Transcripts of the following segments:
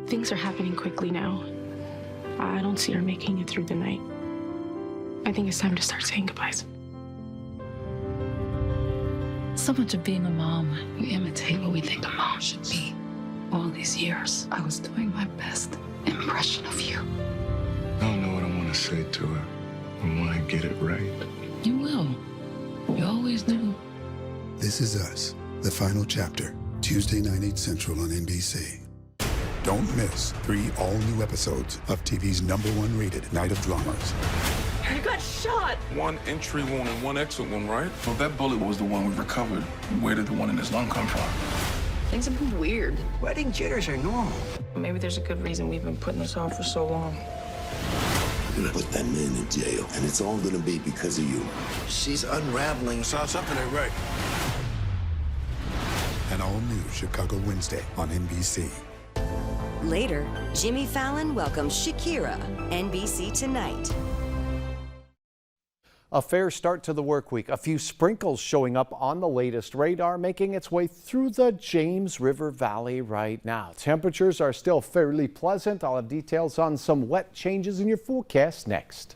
Things are happening quickly now. I don't see her making it through the night. I think it's time to start saying goodbyes. So much of being a mom, we imitate what we think a mom should be. All these years, I was doing my best impression of you. I don't know what I want to say to her. I want to get it right. You will. You always do. This Is Us, the final chapter, Tuesday night, 8 Central on NBC. Don't miss 3 all-new episodes of TV's #1 rated night of dramas. You got shot! 1 entry wound and 1 exit wound, right? Well, that bullet was the one we recovered. Where did the one in his lung come from? Things have been weird. Wedding jitters are normal. Maybe there's a good reason we've been putting this off for so long. We're gonna put that man in jail, and it's all gonna be because of you. She's unraveling. Saw something ain't right. An all-new Chicago Wednesday on NBC. Later, Jimmy Fallon welcomes Shakira, NBC Tonight. A fair start to the work week. A few sprinkles showing up on the latest radar, making its way through the James River Valley right now. Temperatures are still fairly pleasant. I'll have details on some wet changes in your forecast next.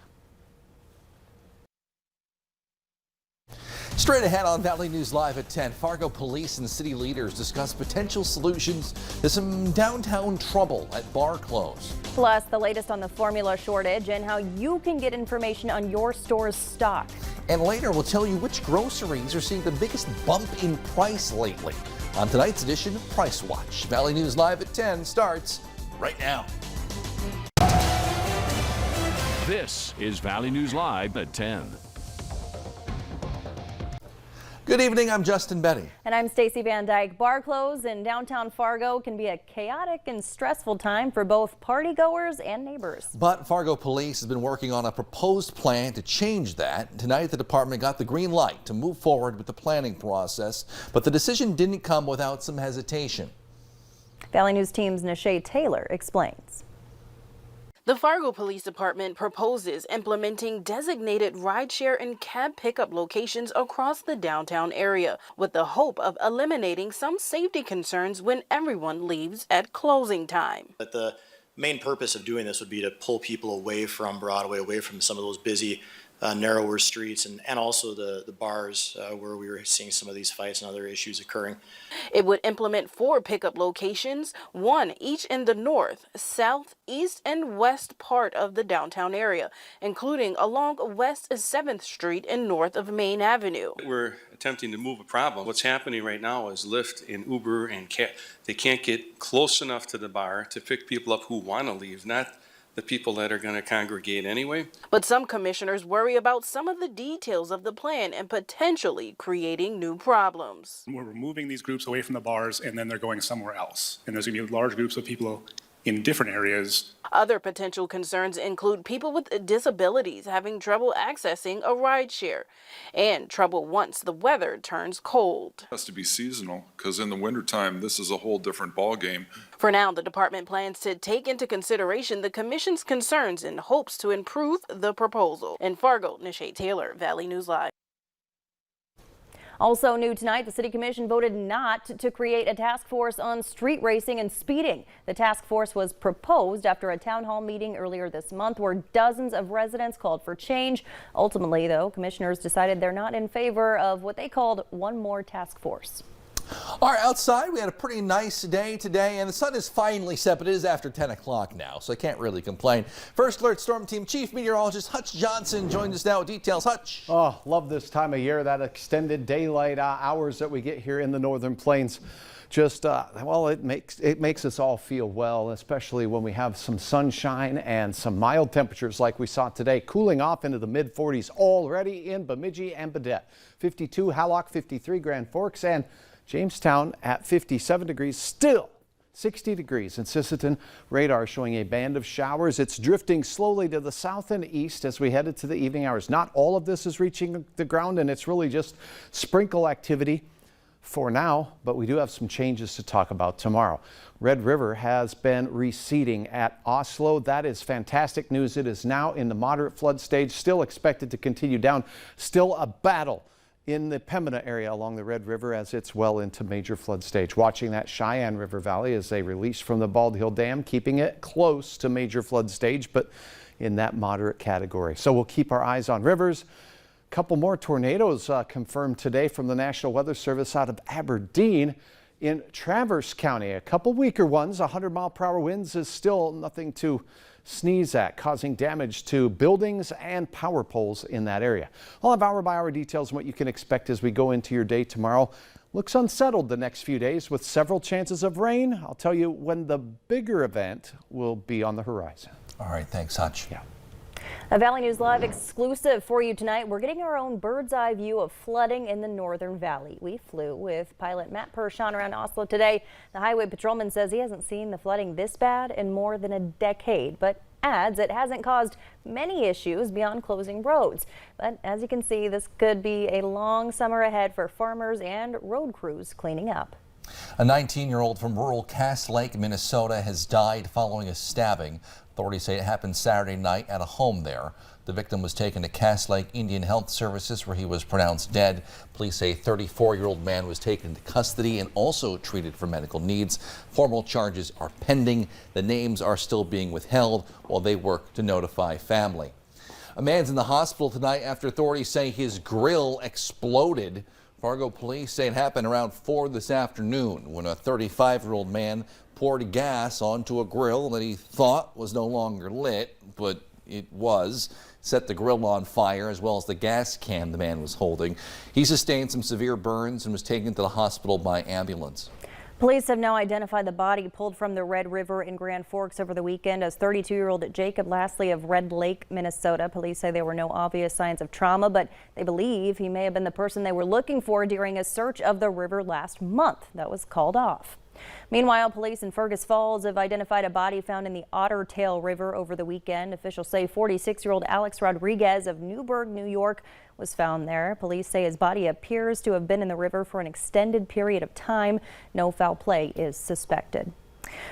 Straight ahead on Valley News Live at 10, Fargo police and city leaders discuss potential solutions to some downtown trouble at bar close. Plus, the latest on the formula shortage and how you can get information on your store's stock. And later, we'll tell you which groceries are seeing the biggest bump in price lately. On tonight's edition of Price Watch, Valley News Live at 10 starts right now. This is Valley News Live at 10. Good evening, I'm Justin Betty. And I'm Stacy Van Dyke. Bar close in downtown Fargo can be a chaotic and stressful time for both partygoers and neighbors. But Fargo police has been working on a proposed plan to change that. Tonight, the department got the green light to move forward with the planning process, but the decision didn't come without some hesitation. Valley News Team's Nashay Taylor explains. The Fargo Police Department proposes implementing designated rideshare and cab pickup locations across the downtown area with the hope of eliminating some safety concerns when everyone leaves at closing time. But the main purpose of doing this would be to pull people away from Broadway, away from some of those busy, narrower streets, and also the bars where we were seeing some of these fights and other issues occurring. It would implement 4 pickup locations, 1 each in the north, south, east, and west part of the downtown area, including along West 7th Street and north of Main Avenue. We're attempting to move a problem. What's happening right now is Lyft and Uber and they can't get close enough to the bar to pick people up who want to leave, not the people that are going to congregate anyway. But some commissioners worry about some of the details of the plan and potentially creating new problems. We're removing these groups away from the bars and then they're going somewhere else. And there's going to be large groups of people in different areas. Other potential concerns include people with disabilities having trouble accessing a rideshare and trouble once the weather turns cold. It has to be seasonal because in the wintertime, this is a whole different ball game. For now, the department plans to take into consideration the commission's concerns in hopes to improve the proposal. In Fargo, Nashay Taylor, Valley News Live. Also new tonight, the City Commission voted not to create a task force on street racing and speeding. The task force was proposed after a town hall meeting earlier this month where dozens of residents called for change. Ultimately, though, commissioners decided they're not in favor of what they called one more task force. All right, outside we had a pretty nice day today and the sun is finally set, but it is after 10 o'clock now, so I can't really complain. First Alert Storm Team Chief Meteorologist Hutch Johnson joins us now with details. Hutch. Oh, love this time of year, that extended daylight hours that we get here in the Northern Plains. Just, well, it makes us all feel well, especially when we have some sunshine and some mild temperatures like we saw today, cooling off into the mid-40s already in Bemidji and Baudette. 52 Hallock, 53 Grand Forks, and Jamestown at 57 degrees, still 60 degrees in Sisseton. Radar showing a band of showers. It's drifting slowly to the south and east as we head into the evening hours. Not all of this is reaching the ground, and it's really just sprinkle activity for now, but we do have some changes to talk about tomorrow. Red River has been receding at Oslo. That is fantastic news. It is now in the moderate flood stage, still expected to continue down. Still a battle in the Pembina area along the Red River as it's well into major flood stage. Watching that Cheyenne River Valley as they release from the Bald Hill Dam, keeping it close to major flood stage, but in that moderate category. So we'll keep our eyes on rivers. A couple more tornadoes confirmed today from the National Weather Service out of Aberdeen. In Traverse County, a couple weaker ones, 100-mile-per-hour winds is still nothing to sneeze at, causing damage to buildings and power poles in that area. I'll have hour-by-hour details on what you can expect as we go into your day tomorrow. Looks unsettled the next few days with several chances of rain. I'll tell you when the bigger event will be on the horizon. All right, thanks, Hutch. Yeah. A Valley News Live exclusive for you tonight. We're getting our own bird's eye view of flooding in the Northern Valley. We flew with pilot Matt Pershon around Oslo today. The highway patrolman says he hasn't seen the flooding this bad in more than a decade, but adds it hasn't caused many issues beyond closing roads. But as you can see, this could be a long summer ahead for farmers and road crews cleaning up. A 19-year-old from rural Cass Lake, Minnesota has died following a stabbing. Authorities say it happened Saturday night at a home there. The victim was taken to Cass Lake Indian Health Services where he was pronounced dead. Police say a 34-year-old man was taken into custody and also treated for medical needs. Formal charges are pending. The names are still being withheld while they work to notify family. A man's in the hospital tonight after authorities say his grill exploded. Fargo police say it happened around 4 this afternoon when a 35-year-old man poured gas onto a grill that he thought was no longer lit, but it was. Set the grill on fire as well as the gas can the man was holding. He sustained some severe burns and was taken to the hospital by ambulance. Police have now identified the body pulled from the Red River in Grand Forks over the weekend as 32-year-old Jacob Lastly of Red Lake, Minnesota. Police say there were no obvious signs of trauma, but they believe he may have been the person they were looking for during a search of the river last month that was called off. Meanwhile, police in Fergus Falls have identified a body found in the Otter Tail River over the weekend. Officials say 46-year-old Alex Rodriguez of Newburgh, New York, was found there. Police say his body appears to have been in the river for an extended period of time. No foul play is suspected.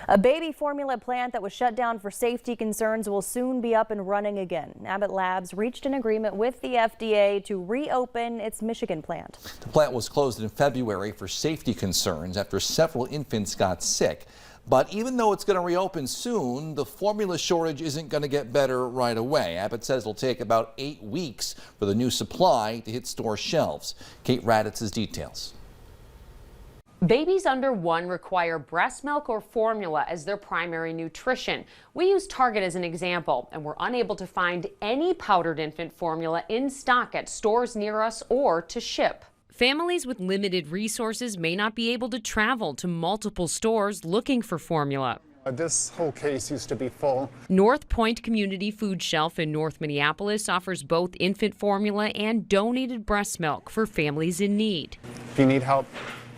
A baby formula plant that was shut down for safety concerns will soon be up and running again. Abbott Labs reached an agreement with the FDA to reopen its Michigan plant. The plant was closed in February for safety concerns after several infants got sick. But even though it's going to reopen soon, the formula shortage isn't going to get better right away. Abbott says it'll take about 8 weeks for the new supply to hit store shelves. Kate Raditz has details. Babies under 1 require breast milk or formula as their primary nutrition. We use Target as an example, and we're unable to find any powdered infant formula in stock at stores near us or to ship. Families with limited resources may not be able to travel to multiple stores looking for formula. This whole case used to be full. North Point Community Food Shelf in North Minneapolis offers both infant formula and donated breast milk for families in need. If you need help,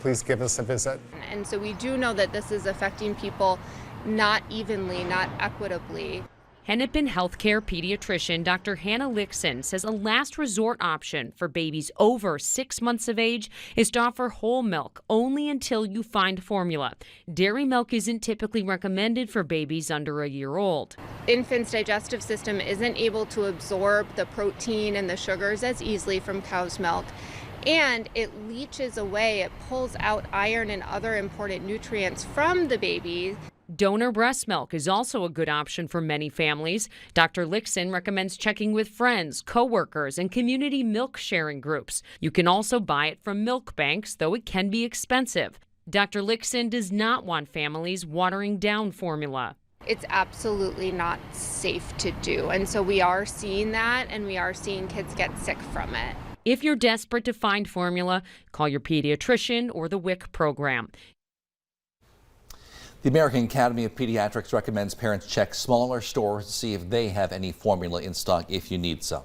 please give us a visit. And so we do know that this is affecting people not evenly, not equitably. Hennepin Healthcare pediatrician Dr. Hannah Lixon says a last resort option for babies over 6 months of age is to offer whole milk only until you find formula. Dairy milk isn't typically recommended for babies under a year old. Infants' digestive system isn't able to absorb the protein and the sugars as easily from cow's milk. And it leaches away, it pulls out iron and other important nutrients from the baby. Donor breast milk is also a good option for many families. Dr. Lixon recommends checking with friends, coworkers, and community milk sharing groups. You can also buy it from milk banks, though it can be expensive. Dr. Lixon does not want families watering down formula. It's absolutely not safe to do. And so we are seeing that, and we are seeing kids get sick from it. If you're desperate to find formula, call your pediatrician or the WIC program. The American Academy of Pediatrics recommends parents check smaller stores to see if they have any formula in stock if you need some.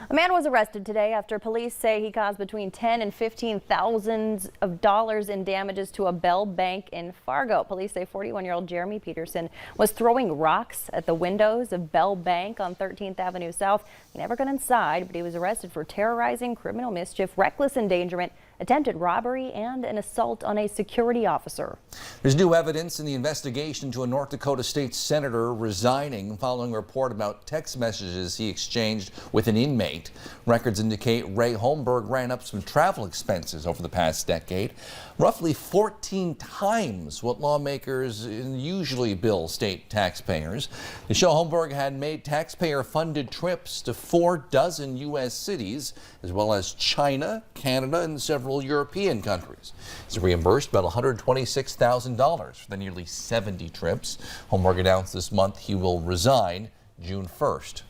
A man was arrested today after police say he caused between $10,000 and $15,000 in damages to a Bell Bank in Fargo. Police say 41-year-old Jeremy Peterson was throwing rocks at the windows of Bell Bank on 13th Avenue South. He never got inside, but he was arrested for terrorizing, criminal mischief, reckless endangerment, attempted robbery, and an assault on a security officer. There's new evidence in the investigation to a North Dakota state senator resigning following a report about text messages he exchanged with an inmate. 8. Records indicate Ray Holmberg ran up some travel expenses over the past decade, roughly 14 times what lawmakers usually bill state taxpayers. The show Holmberg had made taxpayer-funded trips to 4 dozen U.S. cities, as well as China, Canada, and several European countries. He's reimbursed about $126,000 for the nearly 70 trips. Holmberg announced this month he will resign June 1st.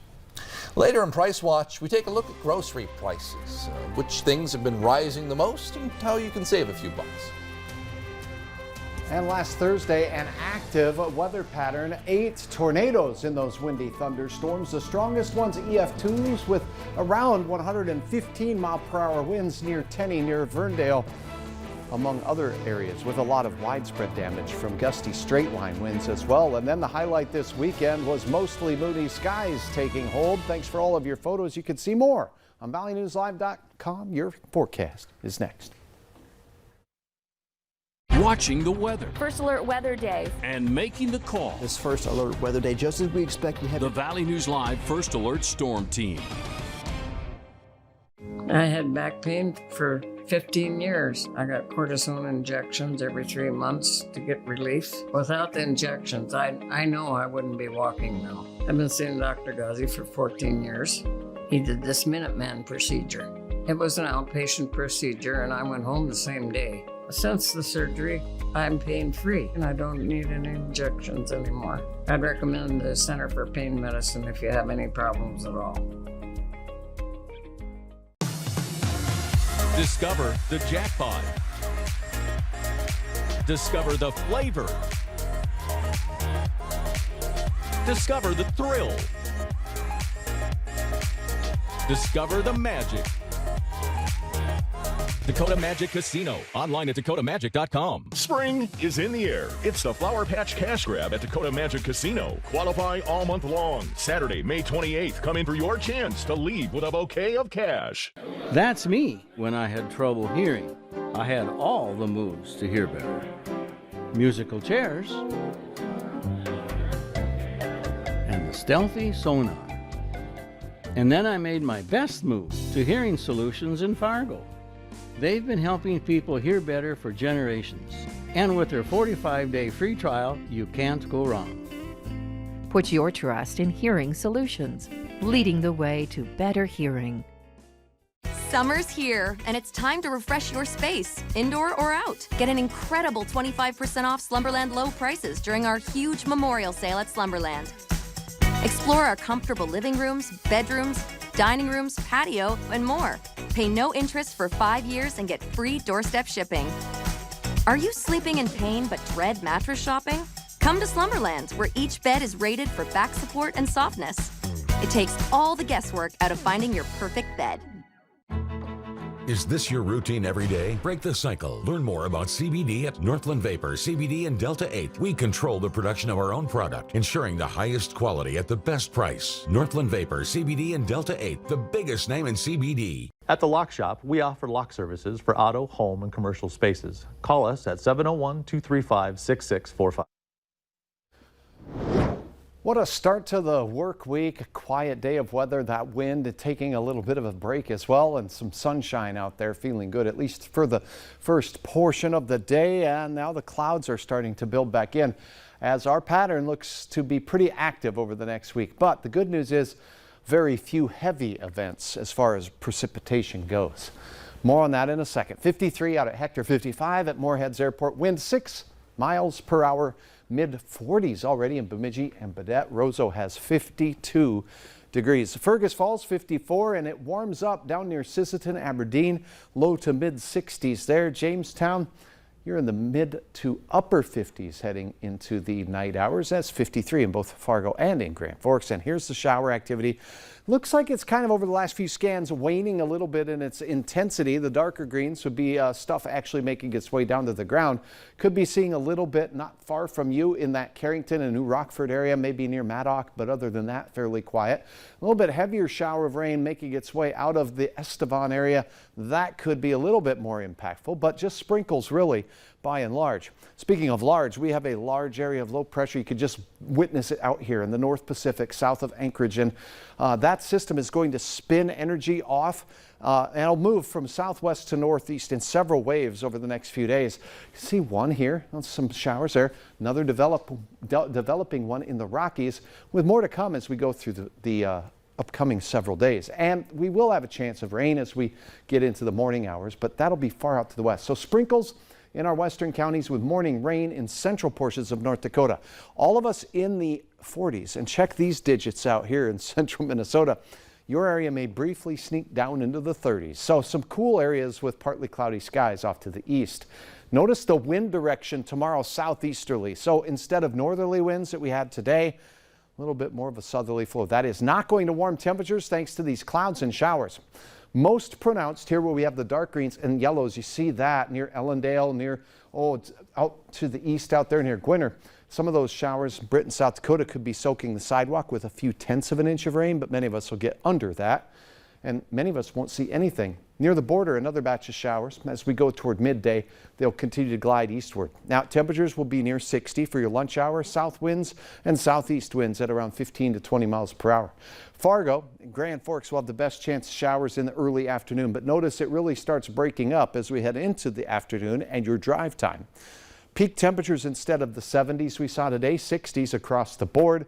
Later in Price Watch, we take a look at grocery prices, which things have been rising the most and how you can save a few bucks. And last Thursday, an active weather pattern, 8 tornadoes in those windy thunderstorms. The strongest ones EF2s with around 115 mile-per-hour winds near Tenney, near Verndale, among other areas, with a lot of widespread damage from gusty straight-line winds as well. And then the highlight this weekend was mostly moody skies taking hold. Thanks for all of your photos. You can see more on valleynewslive.com. Your forecast is next. Watching the weather. First Alert Weather Day. And making the call. This First Alert Weather Day, just as we expect to have the Valley News Live First Alert Storm Team. I had back pain for 15 years. I got cortisone injections every 3 months to get relief. Without the injections, I know I wouldn't be walking now. I've been seeing Dr. Ghazi for 14 years. He did this Minuteman procedure. It was an outpatient procedure, and I went home the same day. Since the surgery, I'm pain-free, and I don't need any injections anymore. I'd recommend the Center for Pain Medicine if you have any problems at all. Discover the jackpot. Discover the flavor. Discover the thrill. Discover the magic. Dakota Magic Casino. Online at dakotamagic.com. Spring is in the air. It's the Flower Patch Cash Grab at Dakota Magic Casino. Qualify all month long. Saturday, May 28th. Come in for your chance to leave with a bouquet of cash. That's me when I had trouble hearing. I had all the moves to hear better. Musical chairs. And the stealthy sonar. And then I made my best move to Hearing Solutions in Fargo. They've been helping people hear better for generations. And with their 45-day free trial, you can't go wrong. Put your trust in Hearing Solutions, leading the way to better hearing. Summer's here, and it's time to refresh your space, indoor or out. Get an incredible 25% off Slumberland low prices during our huge memorial sale at Slumberland. Explore our comfortable living rooms, bedrooms, dining rooms, patio, and more. Pay no interest for 5 years and get free doorstep shipping. Are you sleeping in pain but dread mattress shopping? Come to Slumberland, where each bed is rated for back support and softness. It takes all the guesswork out of finding your perfect bed. Is this your routine every day? Break the cycle. Learn more about CBD at Northland Vapor, CBD and Delta 8. We control the production of our own product, ensuring the highest quality at the best price. Northland Vapor, CBD and Delta 8, the biggest name in CBD. At the Lock Shop, we offer lock services for auto, home, and commercial spaces. Call us at 701-235-6645. What a start to the work week. A quiet day of weather, that wind taking a little bit of a break as well, and some sunshine out there, feeling good, at least for the first portion of the day. And now the clouds are starting to build back in as our pattern looks to be pretty active over the next week. But the good news is very few heavy events as far as precipitation goes. More on that in a second. 53 out at Hector, 55 at Moorheads Airport. Wind 6 miles per hour. Mid-40s already in Bemidji and Baudette. Roseau has 52 degrees. Fergus Falls 54, and it warms up down near Sisseton, Aberdeen. Low to mid-60s there. Jamestown, you're in the mid to upper 50s heading into the night hours. That's 53 in both Fargo and in Grand Forks. And here's the shower activity. Looks like it's kind of over the last few scans waning a little bit in its intensity. The darker greens would be stuff actually making its way down to the ground. Could be seeing a little bit not far from you in that Carrington and New Rockford area, maybe near Maddock, but other than that, fairly quiet. A little bit heavier shower of rain making its way out of the Estevan area. That could be a little bit more impactful, but just sprinkles really by and large. Speaking of large, we have a large area of low pressure. You could just witness it out here in the North Pacific, south of Anchorage. And that system is going to spin energy off and it'll move from southwest to northeast in several waves over the next few days. You see one here, some showers there, another developing one in the Rockies, with more to come as we go through the upcoming several days. And we will have a chance of rain as we get into the morning hours, but that'll be far out to the west. So sprinkles in our western counties with morning rain in central portions of North Dakota. All of us in the 40s, and check these digits out here in central Minnesota. Your area may briefly sneak down into the 30s. So some cool areas with partly cloudy skies off to the east. Notice the wind direction tomorrow, southeasterly. So instead of northerly winds that we had today, a little bit more of a southerly flow. That is not going to warm temperatures thanks to these clouds and showers. Most pronounced here where we have the dark greens and yellows. You see that near Ellendale, near, out to the east out there near Gwinner. Some of those showers, Britain, South Dakota, could be soaking the sidewalk with a few tenths of an inch of rain, but many of us will get under that. And many of us won't see anything. Near the border, another batch of showers. As we go toward midday, they'll continue to glide eastward. Now, temperatures will be near 60 for your lunch hour. South winds and southeast winds at around 15 to 20 miles per hour. Fargo and Grand Forks will have the best chance of showers in the early afternoon, but notice it really starts breaking up as we head into the afternoon and your drive time. Peak temperatures instead of the 70s we saw today, 60s across the board.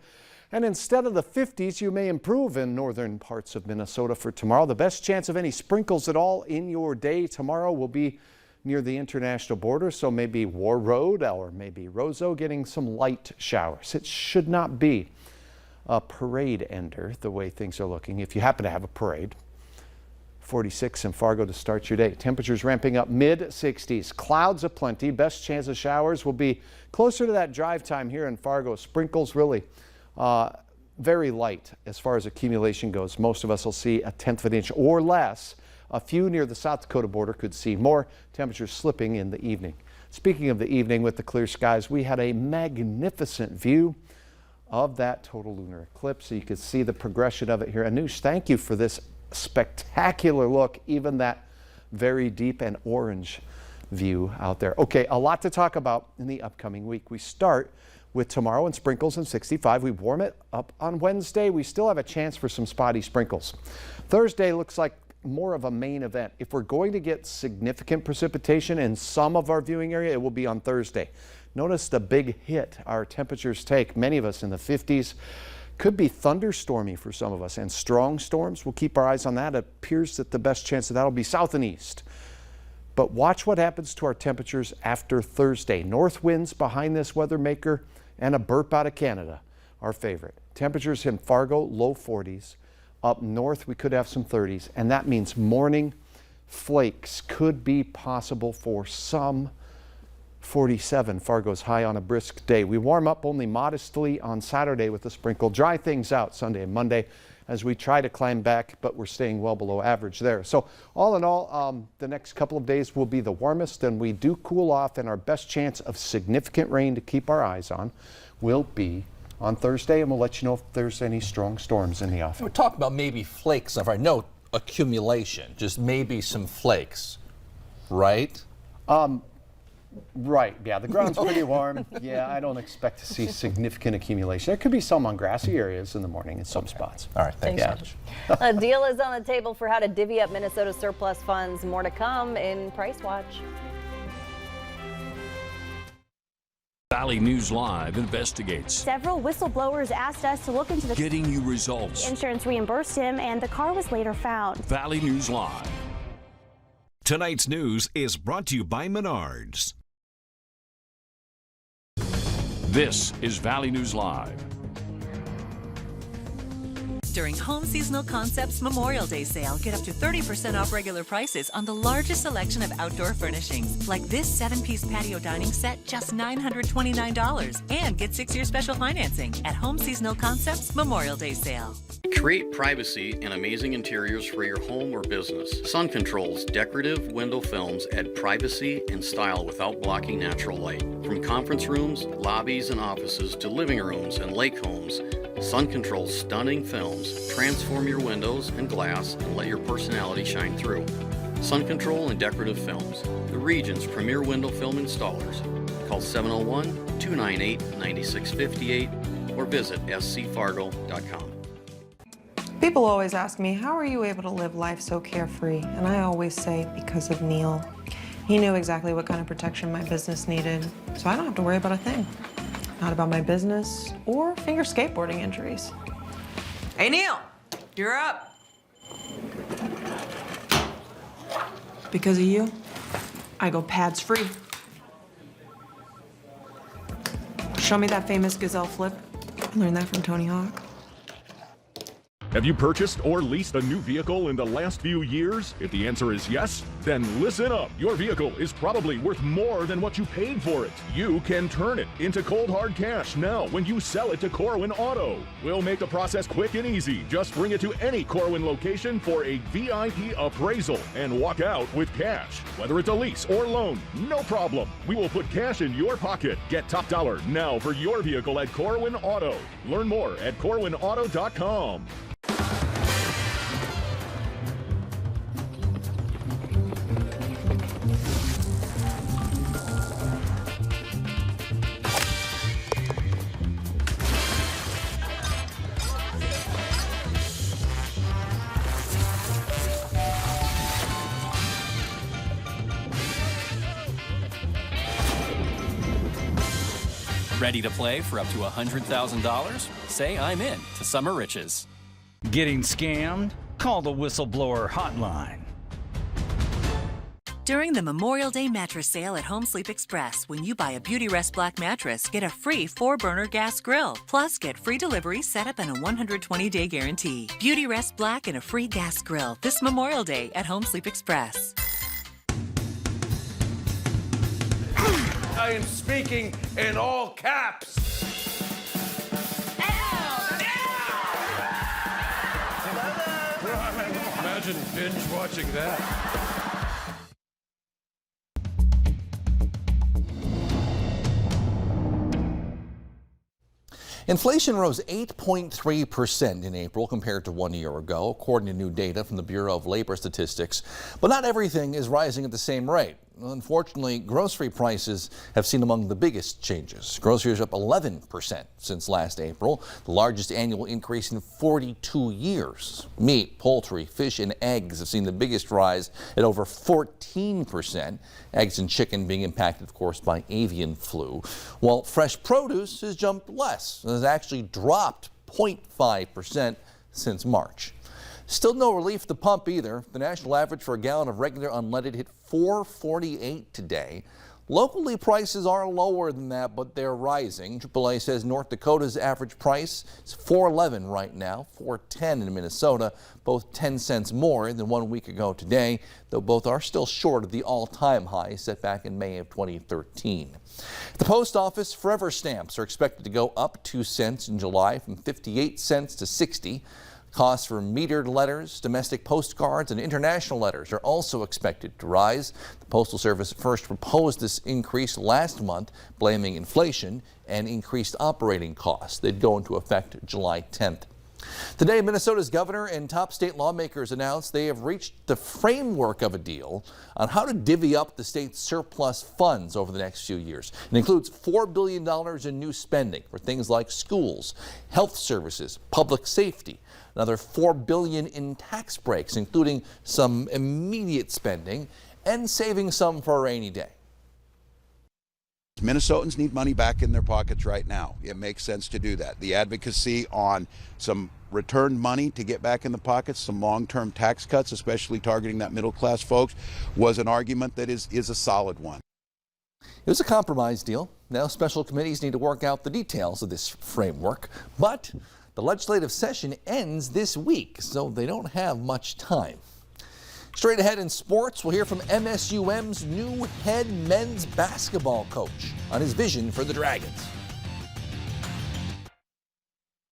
And instead of the 50s, you may improve in northern parts of Minnesota for tomorrow. The best chance of any sprinkles at all in your day tomorrow will be near the international border. So maybe War Road or maybe Roseau getting some light showers. It should not be a parade ender the way things are looking. If you happen to have a parade, 46 in Fargo to start your day. Temperatures ramping up mid-60s. Clouds aplenty. Best chance of showers will be closer to that drive time here in Fargo. Sprinkles really very light as far as accumulation goes. Most of us will see a tenth of an inch or less. A few near the South Dakota border could see more. Temperatures slipping in the evening. Speaking of the evening with the clear skies, we had a magnificent view of that total lunar eclipse. So you could see the progression of it here. Anush, thank you for this spectacular look, even that very deep and orange view out there. Okay, a lot to talk about in the upcoming week. We start with tomorrow and sprinkles and 65. We warm it up on Wednesday. We still have a chance for some spotty sprinkles. Thursday looks like more of a main event. If we're going to get significant precipitation in some of our viewing area, it will be on Thursday. Notice the big hit our temperatures take. Many of us in the 50s. Could be thunderstormy for some of us, and strong storms. We'll keep our eyes on that. It appears that the best chance of that will be south and east. But watch what happens to our temperatures after Thursday. North winds behind this weather maker and a burp out of Canada, our favorite. Temperatures in Fargo, low 40s. Up north, we could have some 30s, and that means morning flakes could be possible for some. 47, Fargo's high on a brisk day. We warm up only modestly on Saturday with a sprinkle. Dry things out Sunday and Monday as we try to climb back, but we're staying well below average there. So all in all, the next couple of days will be the warmest, and we do cool off, and our best chance of significant rain to keep our eyes on will be on Thursday, and we'll let you know if there's any strong storms in the offing. We're talking about maybe flakes of rain. No accumulation, just maybe some flakes, right? Right, yeah, the ground's pretty warm. Yeah, I don't expect to see significant accumulation. There could be some on grassy areas in the morning in some spots. All right, thanks. A deal is on the table for how to divvy up Minnesota surplus funds. More to come in Price Watch. Valley News Live investigates. Several whistleblowers asked us to look into the Getting you results. Insurance reimbursed him, and the car was later found. Valley News Live. Tonight's news is brought to you by Menards. This is Valley News Live. During Home Seasonal Concepts Memorial Day sale, get up to 30% off regular prices on the largest selection of outdoor furnishings, like this 7-piece patio dining set, just $929, and get 6-year special financing at Home Seasonal Concepts Memorial Day sale. Create privacy and amazing interiors for your home or business. Sun Control's decorative window films add privacy and style without blocking natural light. From conference rooms, lobbies, and offices to living rooms and lake homes, Sun Control's stunning films transform your windows and glass and let your personality shine through. Sun Control and Decorative Films, the region's premier window film installers. Call 701-298-9658 or visit scfargo.com. People always ask me, how are you able to live life so carefree? And I always say, because of Neil. He knew exactly what kind of protection my business needed, so I don't have to worry about a thing. Not about my business or finger skateboarding injuries. Hey, Neil, you're up. Because of you, I go pads free. Show me that famous gazelle flip. I learned that from Tony Hawk. Have you purchased or leased a new vehicle in the last few years? If the answer is yes, then listen up. Your vehicle is probably worth more than what you paid for it. You can turn it into cold hard cash now when you sell it to Corwin Auto. We'll make the process quick and easy. Just bring it to any Corwin location for a VIP appraisal and walk out with cash. Whether it's a lease or loan, no problem. We will put cash in your pocket. Get top dollar now for your vehicle at Corwin Auto. Learn more at corwinauto.com. Ready to play for up to $100,000? Say I'm in to Summer Riches. Getting scammed? Call the Whistleblower Hotline. During the Memorial Day mattress sale at Home Sleep Express, when you buy a Beautyrest Black mattress, get a free 4-burner gas grill. Plus, get free delivery, setup, and a 120-day guarantee. Beautyrest Black and a free gas grill this Memorial Day at Home Sleep Express. I am speaking in all caps. Imagine binge watching that. Inflation rose 8.3% in April compared to 1 year ago, according to new data from the Bureau of Labor Statistics. But not everything is rising at the same rate. Unfortunately, grocery prices have seen among the biggest changes. Groceries are up 11% since last April, the largest annual increase in 42 years. Meat, poultry, fish, and eggs have seen the biggest rise at over 14%. Eggs and chicken being impacted, of course, by avian flu, while fresh produce has jumped less and has actually dropped 0.5% since March. Still no relief at the pump either. The national average for a gallon of regular unleaded hit $4.48 today. Locally, prices are lower than that, but they're rising. AAA says North Dakota's average price is $4.11 right now, $4.10 in Minnesota, both 10 cents more than 1 week ago today, though both are still short of the all-time high set back in May of 2013. At the post office, forever stamps are expected to go up 2 cents in July from 58 cents to 60. Costs for metered letters, domestic postcards, and international letters are also expected to rise. The Postal Service first proposed this increase last month, blaming inflation and increased operating costs. They'd go into effect July 10th. Today, Minnesota's governor and top state lawmakers announced they have reached the framework of a deal on how to divvy up the state's surplus funds over the next few years. It includes $4 billion in new spending for things like schools, health services, public safety, another $4 billion in tax breaks, including some immediate spending, and saving some for a rainy day. Minnesotans need money back in their pockets right now. It makes sense to do that. The advocacy on some returned money to get back in the pockets, some long-term tax cuts, especially targeting that middle-class folks, was an argument that is a solid one. It was a compromise deal. Now special committees need to work out the details of this framework, but the legislative session ends this week, so they don't have much time. Straight ahead in sports, we'll hear from MSUM's new head men's basketball coach on his vision for the Dragons.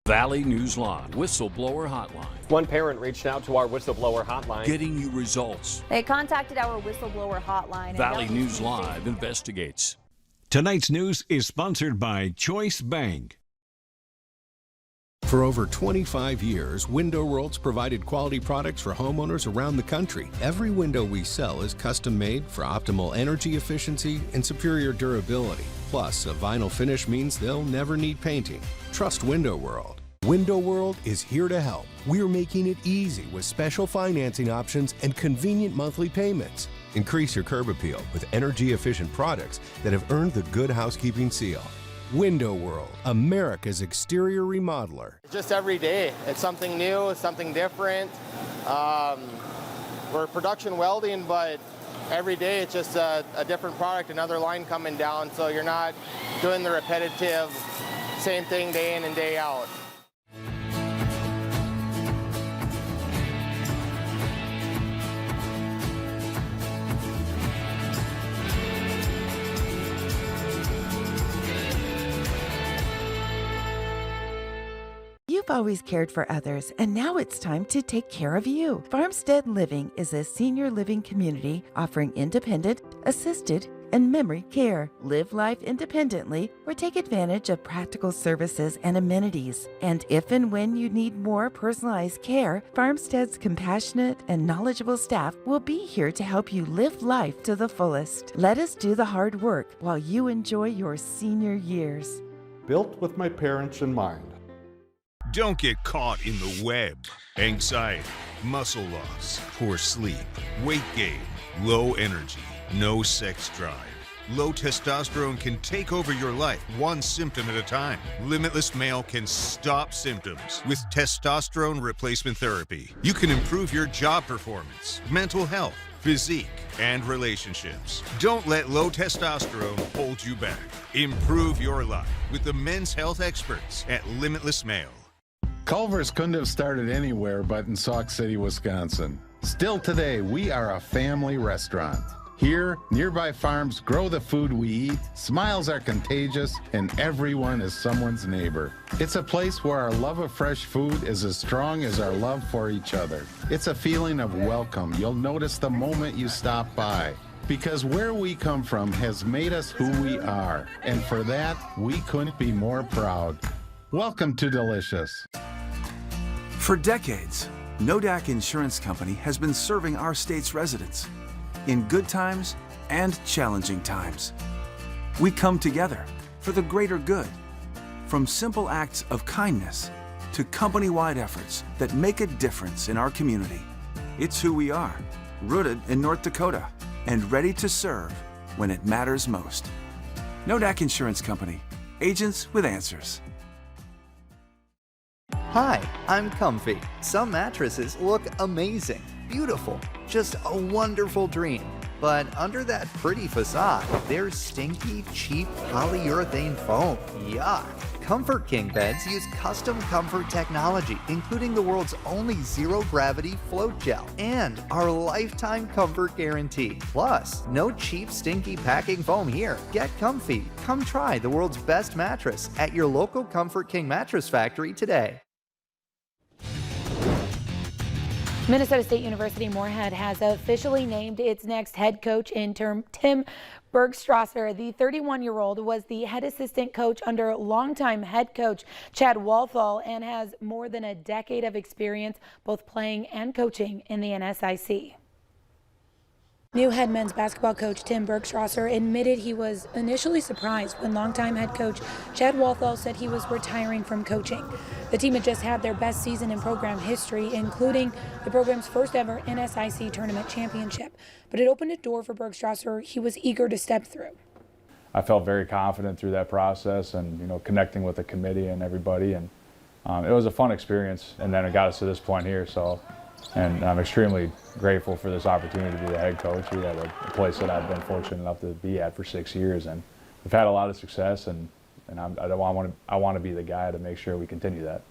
Valley News Live, Whistleblower Hotline. One parent reached out to our whistleblower hotline. Getting you results. They contacted our whistleblower hotline. Valley News Live investigates. Tonight's news is sponsored by Choice Bank. For over 25 years, Window World's provided quality products for homeowners around the country. Every window we sell is custom made for optimal energy efficiency and superior durability. Plus, a vinyl finish means they'll never need painting. Trust Window World. Window World is here to help. We're making it easy with special financing options and convenient monthly payments. Increase your curb appeal with energy-efficient products that have earned the Good Housekeeping seal. Window World, America's exterior remodeler. Just every day, it's something new, it's something different. We're production welding, but every day it's just a different product, another line coming down, so you're not doing the repetitive same thing day in and day out. You've always cared for others, and now it's time to take care of you. Farmstead Living is a senior living community offering independent, assisted, and memory care. Live life independently or take advantage of practical services and amenities. And if and when you need more personalized care, Farmstead's compassionate and knowledgeable staff will be here to help you live life to the fullest. Let us do the hard work while you enjoy your senior years. Built with my parents in mind. Don't get caught in the web. Anxiety, muscle loss, poor sleep, weight gain, low energy, no sex drive. Low testosterone can take over your life one symptom at a time. Limitless Male can stop symptoms with testosterone replacement therapy. You can improve your job performance, mental health, physique, and relationships. Don't let low testosterone hold you back. Improve your life with the men's health experts at Limitless Male. Culver's couldn't have started anywhere but in Sauk City, Wisconsin. Still today, we are a family restaurant. Here, nearby farms grow the food we eat, smiles are contagious, and everyone is someone's neighbor. It's a place where our love of fresh food is as strong as our love for each other. It's a feeling of welcome you'll notice the moment you stop by. Because where we come from has made us who we are, and for that, we couldn't be more proud. Welcome to Delicious. For decades, Nodak Insurance Company has been serving our state's residents in good times and challenging times. We come together for the greater good, from simple acts of kindness to company-wide efforts that make a difference in our community. It's who we are, rooted in North Dakota and ready to serve when it matters most. Nodak Insurance Company, agents with answers. Hi, I'm Comfy. Some mattresses look amazing, beautiful, just a wonderful dream. But under that pretty facade, there's stinky, cheap polyurethane foam. Yuck. Comfort King beds use custom comfort technology, including the world's only zero-gravity float gel and our lifetime comfort guarantee. Plus, no cheap, stinky packing foam here. Get comfy. Come try the world's best mattress at your local Comfort King mattress factory today. Minnesota State University Moorhead has officially named its next head coach interim. Tim Bergstrasser, the 31-year-old, was the head assistant coach under longtime head coach Chad Walthall and has more than a decade of experience both playing and coaching in the NSIC. New head men's basketball coach Tim Bergstrasser admitted he was initially surprised when longtime head coach Chad Walthall said he was retiring from coaching. The team had just had their best season in program history, including the program's first ever NSIC tournament championship. But it opened a door for Bergstrasser he was eager to step through. I felt very confident through that process and, connecting with the committee and everybody. And it was a fun experience. And then it got us to this point here. And I'm extremely grateful for this opportunity to be the head coach here at a place that I've been fortunate enough to be at for 6 years. And we've had a lot of success, and I want to be the guy to make sure we continue that.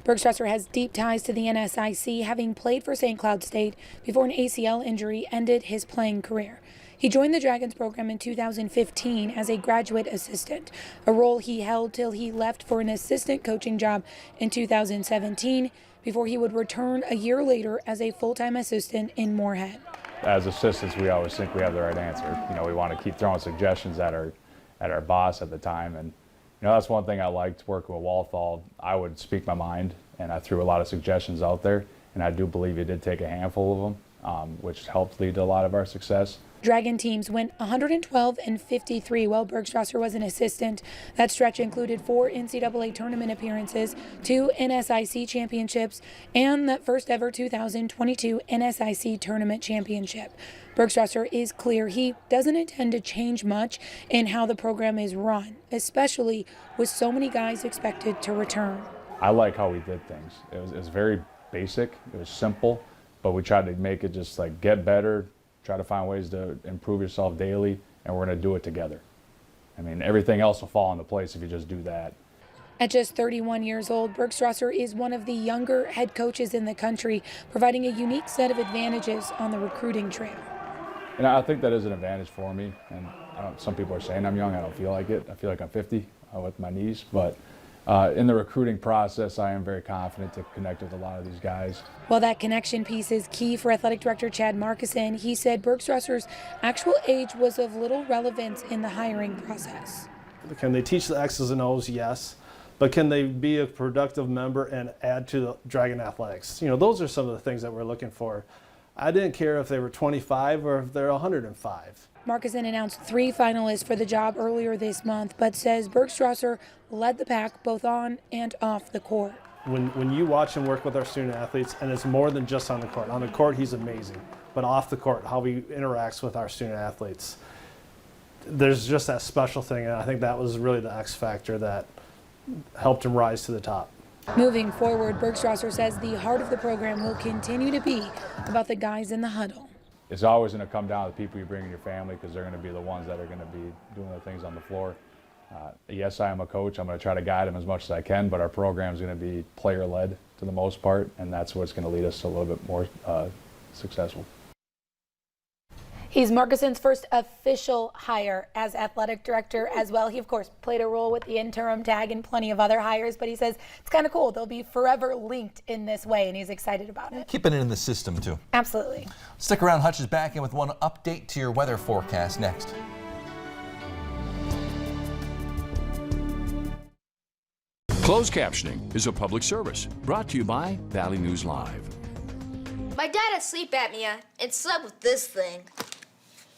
Bergstrasser has deep ties to the NSIC, having played for St. Cloud State before an ACL injury ended his playing career. He joined the Dragons program in 2015 as a graduate assistant, a role he held till he left for an assistant coaching job in 2017. Before he would return a year later as a full-time assistant in Moorhead. As assistants, we always think we have the right answer. We want to keep throwing suggestions at our boss at the time, and You know, that's one thing I liked working with Walthall. I would speak my mind, and I threw a lot of suggestions out there, and I do believe he did take a handful of them, which helped lead to a lot of our success. Dragon teams went 112-53 while Bergstrasser was an assistant. That stretch included 4 NCAA tournament appearances, 2 NSIC championships, and that first ever 2022 NSIC tournament championship. Bergstrasser is clear he doesn't intend to change much in how the program is run, especially with so many guys expected to return. I like how we did things. It was very basic, it was simple, but we tried to make it just like get better, try to find ways to improve yourself daily, and we're going to do it together. I mean, everything else will fall into place if you just do that. At just 31 years old, Bergstrasser is one of the younger head coaches in the country, providing a unique set of advantages on the recruiting trail. And I think that is an advantage for me. And some people are saying I'm young. I don't feel like it. I feel like I'm 50 with my knees. But in the recruiting process, I am very confident to connect with a lot of these guys. While that connection piece is key for Athletic Director Chad Markison, he said Bergstrasser's actual age was of little relevance in the hiring process. Can they teach the X's and O's? Yes. But can they be a productive member and add to the Dragon Athletics? You know, those are some of the things that we're looking for. I didn't care if they were 25 or if they're 105. Markison announced 3 finalists for the job earlier this month, but says Bergstrasser led the pack both on and off the court. When you watch him work with our student athletes, and it's more than just on the court. On the court, he's amazing. But off the court, how he interacts with our student athletes, there's just that special thing, and I think that was really the X factor that helped him rise to the top. Moving forward, Bergstrasser says the heart of the program will continue to be about the guys in the huddle. It's always going to come down to the people you bring in your family, because they're going to be the ones that are going to be doing the things on the floor. Yes, I am a coach. I'm going to try to guide them as much as I can, but our program is going to be player-led to the most part, and that's what's going to lead us to a little bit more successful. He's Markison's first official hire as athletic director as well. He, of course, played a role with the interim tag and plenty of other hires, but he says it's kind of cool. They'll be forever linked in this way, and he's excited about it. Keeping it in the system, too. Absolutely. Stick around. Hutch is back in with one update to your weather forecast next. Closed captioning is a public service brought to you by Valley News Live. My dad had sleep apnea and slept with this thing.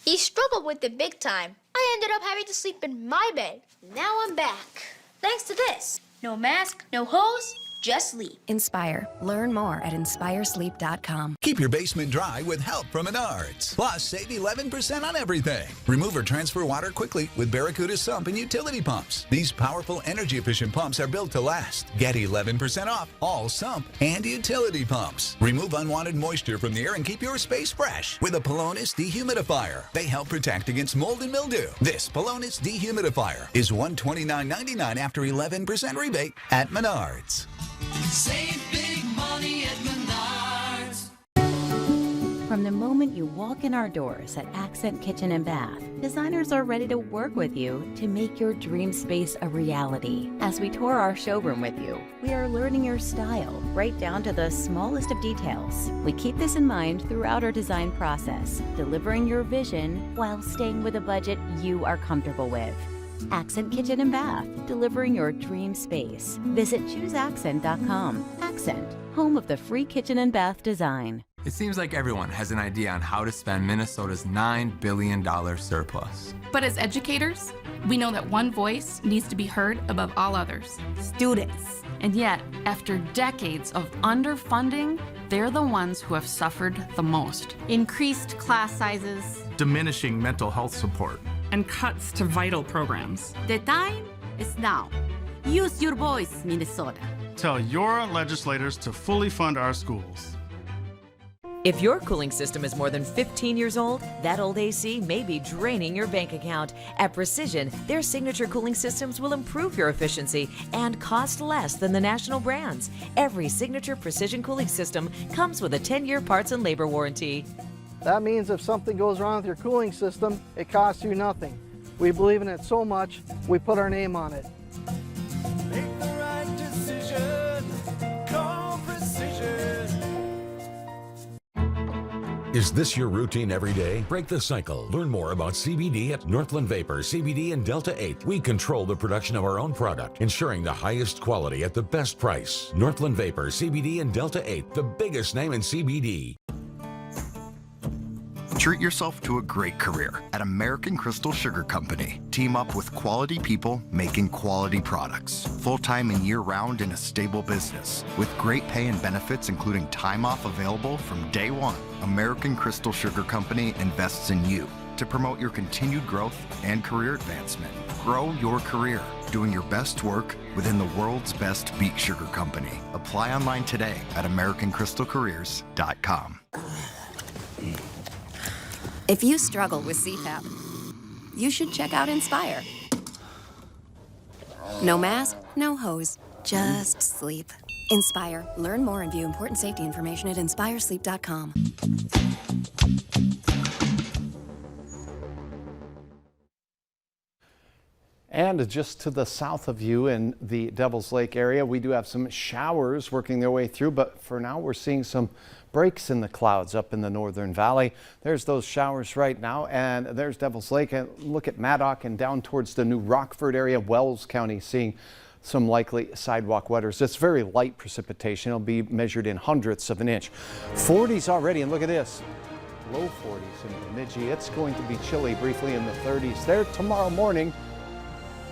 He struggled with it big time. I ended up having to sleep in my bed. Now I'm back. Thanks to this. No mask, no hose, just sleep. Inspire. Learn more at inspiresleep.com. Keep your basement dry with help from Menards. Plus, save 11% on everything. Remove or transfer water quickly with Barracuda sump and utility pumps. These powerful, energy-efficient pumps are built to last. Get 11% off all sump and utility pumps. Remove unwanted moisture from the air and keep your space fresh with a Polonis dehumidifier. They help protect against mold and mildew. This Polonis dehumidifier is $129.99 after 11% rebate at Menards. Save big money at Menards. From the moment you walk in our doors at Accent Kitchen and Bath, designers are ready to work with you to make your dream space a reality. As we tour our showroom with you, we are learning your style right down to the smallest of details. We keep this in mind throughout our design process, delivering your vision while staying with a budget you are comfortable with. Accent Kitchen and Bath, delivering your dream space. Visit ChooseAccent.com. Accent, home of the free kitchen and bath design. It seems like everyone has an idea on how to spend Minnesota's $9 billion surplus. But as educators, we know that one voice needs to be heard above all others. Students. And yet, after decades of underfunding, they're the ones who have suffered the most. Increased class sizes, diminishing mental health support, and cuts to vital programs. The time is now. Use your voice, Minnesota. Tell your legislators to fully fund our schools. If your cooling system is more than 15 years old, that old AC may be draining your bank account. At Precision, their signature cooling systems will improve your efficiency and cost less than the national brands. Every signature Precision cooling system comes with a 10-year parts and labor warranty. That means if something goes wrong with your cooling system, it costs you nothing. We believe in it so much, we put our name on it. Make the right decision. Call Precision. Is this your routine every day? Break the cycle. Learn more about CBD at Northland Vapor CBD and Delta 8. We control the production of our own product, ensuring the highest quality at the best price. Northland Vapor CBD and Delta 8, the biggest name in CBD. Treat yourself to a great career at American Crystal Sugar Company. Team up with quality people making quality products. Full-time and year-round in a stable business. With great pay and benefits including time off available from day one. American Crystal Sugar Company invests in you to promote your continued growth and career advancement. Grow your career doing your best work within the world's best beet sugar company. Apply online today at AmericanCrystalCareers.com. If you struggle with CPAP, you should check out Inspire. No mask, no hose, just sleep. Inspire. Learn more and view important safety information at inspiresleep.com. And just to the south of you in the Devil's Lake area, we do have some showers working their way through, but for now we're seeing some breaks in the clouds up in the northern valley. There's those showers right now, and there's Devil's Lake. And look at Maddock and down towards the New Rockford area, Wells County, seeing some likely sidewalk wetters. It's very light precipitation. It'll be measured in hundredths of an inch. 40s already, and look at this. Low 40s in Bemidji. It's going to be chilly briefly in the 30s there tomorrow morning.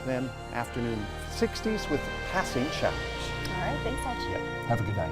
Then afternoon 60s with passing showers. All right, thanks, Hutch. Have a good night.